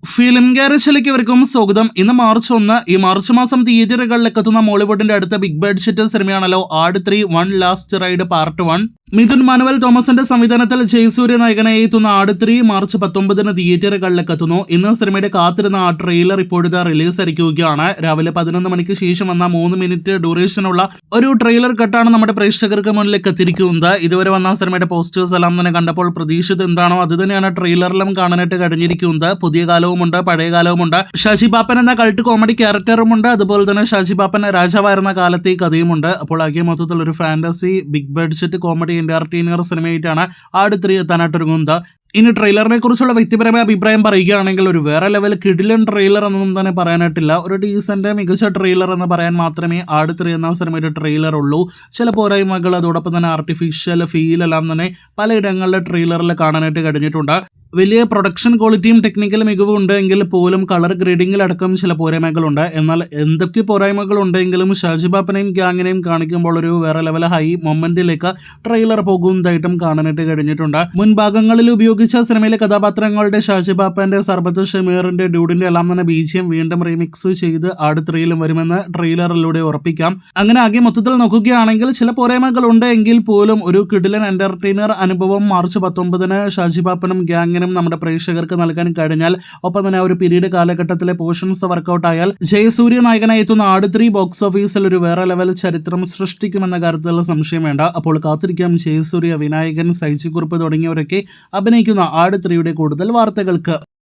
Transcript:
Film ഗാരേജിലേക്ക് ഇവർക്കും സ്വാഗതം. ഇന്ന് മാർച്ച് 1. ഈ മാർച്ച് മാസം തിയേറ്ററുകളിലേക്ക് എത്തുന്ന മോളിവുഡിന്റെ അടുത്ത ബിഗ് ബഡ്ജറ്റ് സിനിമയാണല്ലോ Aadu 3 one last ride part 1. Midhun Manuel തോമസിന്റെ സംവിധാനത്തിൽ ജയസൂര്യ നായകനായി എത്തുന്ന ആട് 3 മാർച്ച് 19 തിയേറ്ററുകളിലേക്ക് എത്തുന്നു. ഇന്ന് സിനിമയുടെ കാത്തിരുന്ന ആ ട്രെയിലർ ഇപ്പോഴത്തെ റിലീസ് ആയിരിക്കുകയാണ്. രാവിലെ 11 മണിക്ക് ശേഷം വന്ന 3 മിനിറ്റ് ഡ്യൂറേഷനുള്ള ഒരു ട്രെയിലർ കട്ടാണ് നമ്മുടെ പ്രേക്ഷകർക്ക് മുന്നിലേക്ക് എത്തിയിരിക്കുന്നത്. ഇതുവരെ വന്ന സിനിമയുടെ പോസ്റ്റേഴ്സ് എല്ലാം തന്നെ കണ്ടപ്പോൾ പ്രതീക്ഷിച്ചത് എന്താണോ അത് തന്നെയാണ് ട്രെയിലറിലും കാണാനായിട്ട് കഴിഞ്ഞിരിക്കുന്നത്. പുതിയ കാലവുമുണ്ട്, പഴയ കാലവുമുണ്ട്. ഷാജി പാപ്പൻ എന്ന കൾട്ട് കോമഡി ക്യാരക്ടറുമുണ്ട്. അതുപോലെ തന്നെ ഷാജി പാപ്പൻ രാജാവായിരുന്ന കാലത്തെ കഥയുമുണ്ട്. അപ്പോൾ ആകെ മൊത്തത്തിൽ ഒരു fantasy big budget comedy entertainer സിനിമയായിട്ടാണ് ആട് 3 എത്താനായിട്ടൊരുങ്ങുന്നത്. ഇനി ട്രെയിലറിനെ കുറിച്ചുള്ള വ്യക്തിപരമായ അഭിപ്രായം പറയുകയാണെങ്കിൽ ഒരു വേറെ ലെവൽ കിടിലൻ ട്രെയിലർ എന്നൊന്നും തന്നെ പറയാനായിട്ടില്ല. ഒരു ഡീസന്റ് മികച്ച ട്രെയിലർ എന്ന് പറയാൻ മാത്രമേ ആട് 3 എന്ന സിനിമയുടെ ട്രെയിലർ ഉള്ളൂ. ചില പോരായ്മകൾ, അതോടൊപ്പം തന്നെ ആർട്ടിഫിഷ്യൽ ഫീൽ എല്ലാം തന്നെ പലയിടങ്ങളിലെ ട്രെയിലറിൽ കാണാനായിട്ട് കഴിഞ്ഞിട്ടുണ്ട്. വലിയ പ്രൊഡക്ഷൻ ക്വാളിറ്റിയും ടെക്നിക്കൽ മികവും ഉണ്ടെങ്കിൽ പോലും കളർ ഗ്രേഡിങ്ങിലടക്കം ചില പോരായ്മകളുണ്ട്. എന്നാൽ എന്തൊക്കെ പോരായ്മകൾ ഉണ്ടെങ്കിലും ഷാജി പാപ്പനെയും ഗ്യാങ്ങിനെയും കാണിക്കുമ്പോൾ ഒരു വേറെ ലെവൽ ഹൈ മൊമെന്റിലേക്ക് ട്രെയിലർ പോകുന്നതായിട്ടും കാണാനായിട്ട് കഴിഞ്ഞിട്ടുണ്ട്. മുൻഭാഗങ്ങളിൽ ഉപയോഗിച്ച സിനിമയിലെ കഥാപാത്രങ്ങളുടെ ഷാജി പാപ്പന്റെ, സർബത്ത് ഷമീറിന്റെ, ഡ്യൂഡിന്റെ എല്ലാം തന്നെ ബീജിയം വീണ്ടും റീമിക്സ് ചെയ്ത് ആട് 3 വരുമെന്ന് ട്രെയിലറിലൂടെ ഉറപ്പിക്കാം. അങ്ങനെ ആകെ മൊത്തത്തിൽ നോക്കുകയാണെങ്കിൽ ചില പോരായ്മകൾ ഉണ്ട് എങ്കിൽ പോലും ഒരു കിടിലൻ എന്റർടൈനർ അനുഭവം മാർച്ച് 19 ഷാജി പാപ്പനും ഗ്യാങ്ങിനും നമ്മുടെ പ്രേക്ഷകർക്ക് നൽകാൻ കഴിഞ്ഞാൽ, ഒപ്പം തന്നെ ഒരു പീരീഡ് കാലഘട്ടത്തിലെ പോർഷൻസ് വർക്കൗട്ട് ആയാൽ ജയസൂര്യ നായകനായി എത്തുന്ന ആട് 3 ബോക്സ് ഓഫീസിൽ ഒരു വേറെ ലെവൽ ചരിത്രം സൃഷ്ടിക്കുമെന്ന കാര്യത്തിൽ സംശയം വേണ്ട. അപ്പോൾ കാത്തിരിക്കാം ജയസൂര്യ, വിനായകൻ, സൈജി കുറുപ്പ് തുടങ്ങിയവരൊക്കെ അഭിനയിക്കുന്ന ആട് 3 കൂടുതൽ വാർത്തകൾക്ക്.